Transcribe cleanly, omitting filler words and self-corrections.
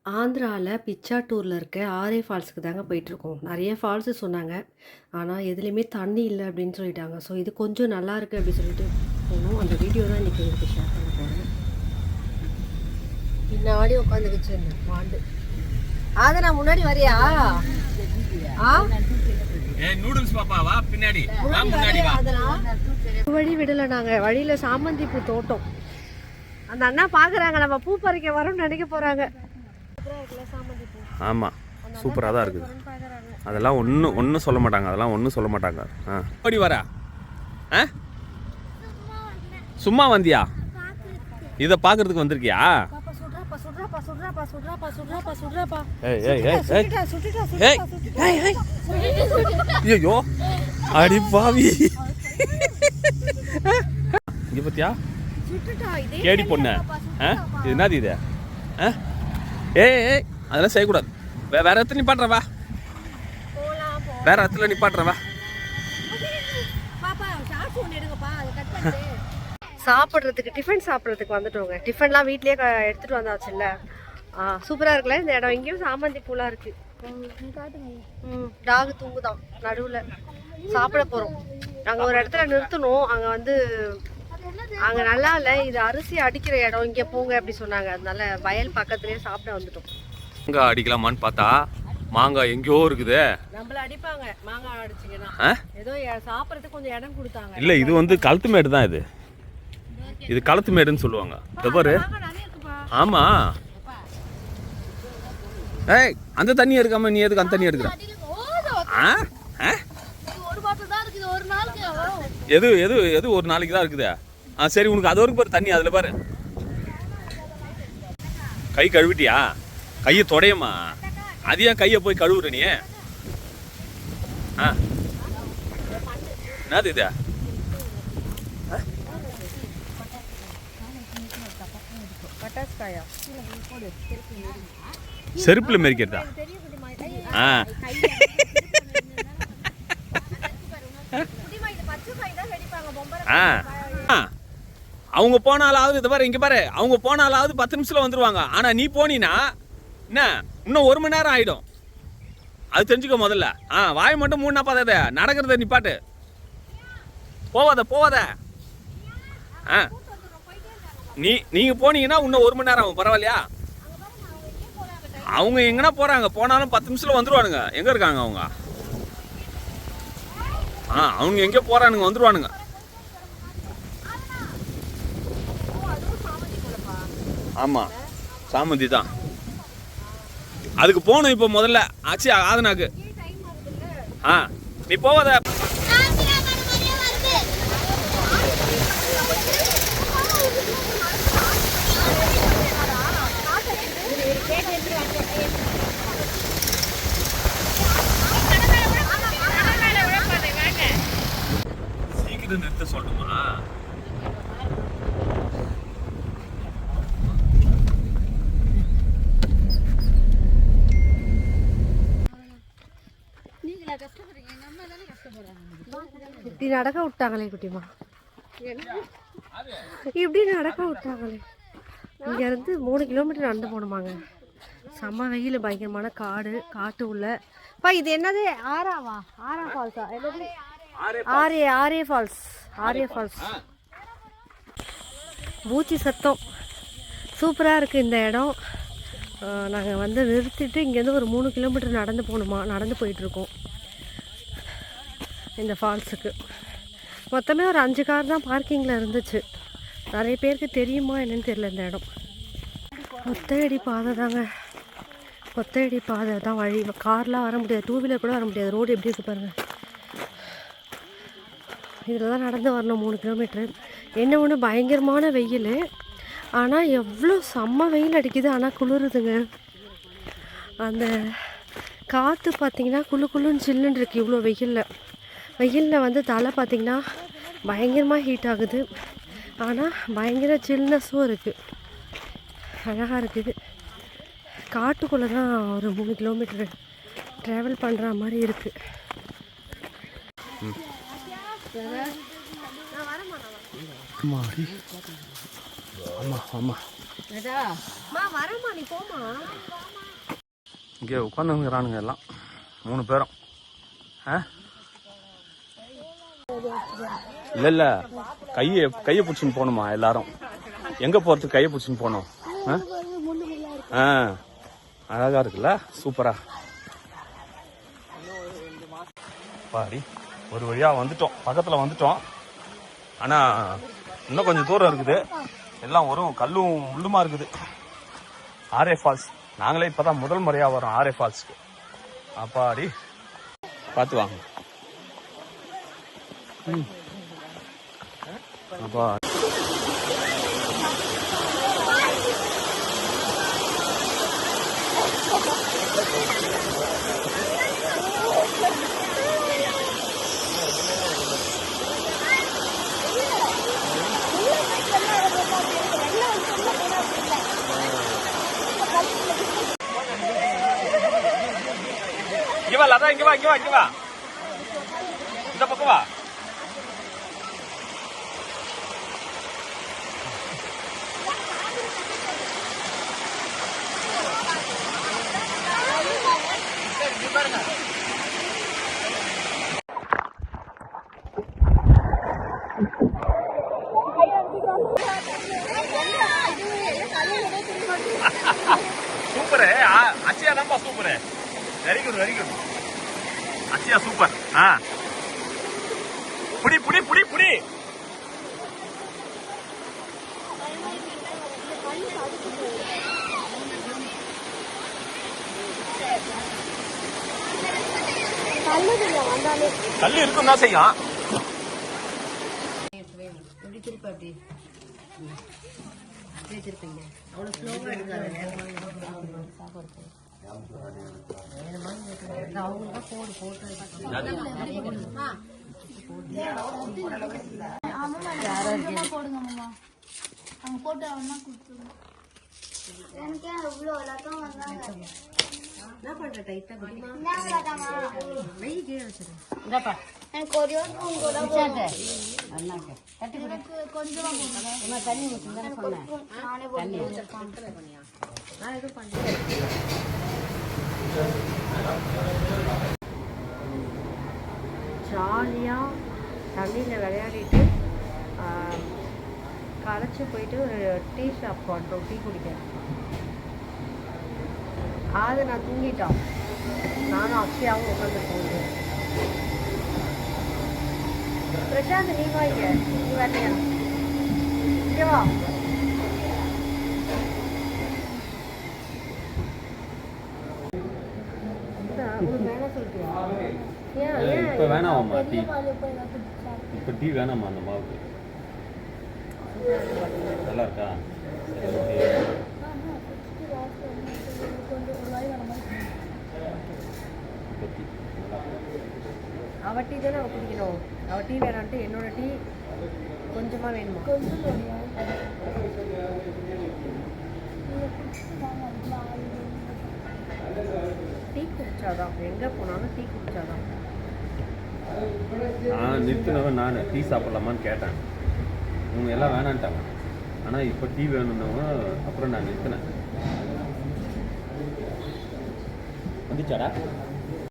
ஆந்திரால பிச்சாட்டூர்ல இருக்க ஆரே ஃபால்ஸ்க்கு தாங்க போயிட்டுருக்கோம். நெறைய ஃபால்ஸு சொன்னாங்க. ஆனா, எதுலயுமே தண்ணி இல்ல அப்படின்னு சொல்லிட்டாங்க. ஸோ, இது கொஞ்சம் நல்லாயிருக்கு அப்படின்னு சொல்லிட்டு போனோம். அந்த வீடியோ தான் இன்னைக்கு உங்களுக்கு ஷேர் பண்ண போறேன். பின்னாடி உட்காந்துக்கிச்சு இந்த மாண்டு. ஆதனா முன்னாடி வரியா? ஆ? நூடுல்ஸ் பாப்பா வா பின்னாடி வா முன்னாடி வா. வழி விடல நாங்க. வழியில சாமந்தி பூ தோட்டம். அந்த அண்ணா பாக்குறாங்க நம்ம பூ பறிக்க வரோம்னு நினைக்க போறாங்க. ஆமாம் சூப்பராக தான் இருக்குது. அதெல்லாம் ஒன்றும் சொல்ல மாட்டாங்க. அதெல்லாம் ஒன்றும் சொல்ல மாட்டாங்க. ஓடி வரா ஆ சும்மா வந்தியா? இதை பார்க்கறதுக்கு வந்திருக்கியா? ஐயோ அடி பாவி. இங்கே பார்த்தியா கேடி பொண்ணு? இது என்னது இது? ஏய் அதெல்லாம் செய்யக்கூடாது. வேற இடத்துல நிப்பாட்டுறவா, வேற இடத்துல நிப்பாட்டுறவா. சாப்பிட்றதுக்கு டிஃபன் சாப்பிட்றதுக்கு வந்துட்டோங்க. டிஃபன்லாம் வீட்லயே எடுத்துட்டு வந்தாச்சுல்ல. சூப்பரா இருக்குல்ல இந்த இடம். இங்கேயும் சாமந்தி பூலாம் இருக்கு. டாகு தூங்குதான் நடுவுல. சாப்பிட போறோம். அங்க ஒரு இடத்துல நிறுத்தணும். அங்க வந்து அங்க நல்லா இல்லை, இது அரிசி அடிக்கிற இடம், இங்க போங்க அப்படி சொன்னாங்க. அதனால வயல் பக்கத்துலயே சாப்பிட வந்துட்டோம். மாங்காய் அடிக்கலாமான்னு பார்த்தா மாங்காய் எங்கேயோ இருக்குது. நம்மள அடிப்பாங்க மாங்காய் அடிச்சிங்கன்னா. ஏதோ சாப்பிட்றதுக்கு கொஞ்சம் இடம் கொடுத்தாங்க. இல்லை இது வந்து களத்து மேடு தான். இது களத்து மேடுன்னு சொல்லுவாங்க. இதை பாரு. ஆமா ஏய் அந்த தண்ணி எடுக்காம நீ எதுக்கு அந்த தண்ணி எடுக்கிற? எது எது எது ஒரு நாளைக்கு தான் இருக்குது. சரி உனக்கு அது வரைக்கும் பாரு தண்ணி. அதில் பாரு கை கழுவிட்டியா? கையை தொடையமா? அது ஏன் கையை போய் கழுவுற நீ? என்னது இது? செருப்புல மெரிக்கிறதா? அவங்க போனாலாவது இதை பாரு, இங்க பாரு, அவங்க போனாலாவது 10 நிமிஷத்துல வந்துருவாங்க. ஆனா நீ போனீனா என்ன இன்னும் 1 மணி நேரம் ஆயிடும். அது தெரிஞ்சுக்க முதல்ல. வாய் மட்டும் மூணு நாப்பாத நடக்கிறத நிப்பாட்டு. போவாத நீங்க போனீங்கன்னா இன்னும் 1 மணி நேரம் ஆகும். பரவாயில்லையா? அவங்க எங்கன்னா போறாங்க, போனாலும் 10 நிமிஷத்துல வந்துருவானுங்க. எங்க இருக்காங்க அவங்க? அவங்க எங்க போறானுங்க, வந்துருவானுங்க. ஆமா சாமந்தி தான். அதுக்கு போகணும் இப்போ முதல்ல. ஆச்சு ஆதனாக்கு. நீ போவாத. சீக்கிரம் நிறுத்த சொல்லணுமா? இப்படி நடக்க விட்டாங்களே குட்டிமா, இப்படி நடக்க விட்டாங்களே. இங்க இருந்து 3 கிலோமீட்டர் நடந்து போகணுமாங்க. செம்ம வெயில், பயங்கரமான காட்டு உள்ள. இது என்னது? ஆரா ஃபால்ஸா? என்னது? ஆரே ஃபால்ஸ். பூச்சி சத்தம் சூப்பராக இருக்குது இந்த இடம். நாங்கள் வந்து நிறுத்திட்டு இங்கேருந்து ஒரு 3 கிலோமீட்டர் நடந்து போகணுமா. நடந்து போயிட்டுருக்கோம் இந்த ஃபால்ஸுக்கு. மொத்தமே ஒரு 5 கார் தான் பார்க்கிங்கில் இருந்துச்சு. நிறைய பேருக்கு தெரியுமா என்னன்னு தெரியல இந்த இடம். ஒத்தையடி பாதை தாங்க. ஒத்தையடி பாதை தான் வழி. கார்லாம் வர முடியாது, 2 வீலர் கூட வர முடியாது. ரோடு எப்படி இருக்கு பாருங்கள். இதில் தான் நடந்து வரணும் 3 கிலோமீட்டரு. என்ன ஒன்று பயங்கரமான வெயில். ஆனால் எவ்வளோ செம்ம வெயில் அடிக்குது. ஆனால் குளிருதுங்க. அந்த காற்று பார்த்திங்கன்னா குளுன்னு சில்லுன்னு இருக்குது. இவ்வளோ வெயிலில் வந்து தலை பார்த்திங்கன்னா பயங்கரமாக ஹீட் ஆகுது. ஆனால் பயங்கர சில்னஸும் இருக்குது. அழகாக இருக்குது. காட்டுக்குள்ளே தான் ஒரு 3 கிலோமீட்டரு ட்ராவல் பண்ணுற மாதிரி இருக்குது. மாடி. ஆமாம் ஆமாம் வரமா நீ போமா. இங்கே உட்காந்துங்கிறானுங்க எல்லாம் 3 பேரும். இல்ல கையை பிடிச்சின்னு போகணுமா எல்லாரும்? எங்க போறதுக்கு கையை பிடிச்சின்னு போகணும்? அழகா இருக்குல்ல, சூப்பரா. பாரி ஒரு வழியா வந்துட்டோம், பக்கத்துல வந்துட்டோம். ஆனா இன்னும் கொஞ்சம் தூரம் இருக்குது. எல்லாம் வரும் கல்லும் முள்ளுமா இருக்குது. ஆரே ஃபால்ஸ் நாங்களே இப்பதான் முதல் முறையா வரோம் ஆரே ஃபால்ஸ்க்கு. அப்பாடி பார்த்து வாங்க. அப்பா இங்க வா லதா, இங்க வா இந்த பக்கம் வா. சூப்பர் அச்சியா தான்ப்பா சூப்பர். வெரி குட் அச்சியா சூப்பர். புடி புடி புடி புடி. கல்லு இருக்கும் தான் செய்யும். ஜாலியாக தண்ணியில் விளையாடிட்டு களைச்சி போயிட்டு ஒரு டீ ஷாப் பண்ணுறோம், டீ குடிக்க. அது நான் தூங்கிட்டோம், நானும் அக்ஷயாவும் உட்காந்துருக்கோம். பிரசாந்த் நீ வா, இங்கே நீ வரலையா? இங்கே வா. இப்ப வேணாமா டீ? இப்ப டீ வேணாமா? அந்த மாவுக்கு நல்லா இருக்கா? அவ டீ தானே அவ குடிக்கணும். அவ டீ வேணான்ட்டு என்னோட டீ கொஞ்சமா வேணுமா? டீ குடிச்சாதான், எங்க போனாலும் டீ குடிச்சாதான். நிறுத்தினவன் நான் டீ சாப்பிடலாமான்னு கேட்டேன். இவங்க எல்லாம் வேணான்ட்டாங்க. ஆனால் இப்போ டீ வேணும்னவங்க அப்புறம் நான் நிறுத்தினேன். வந்துச்சாடா?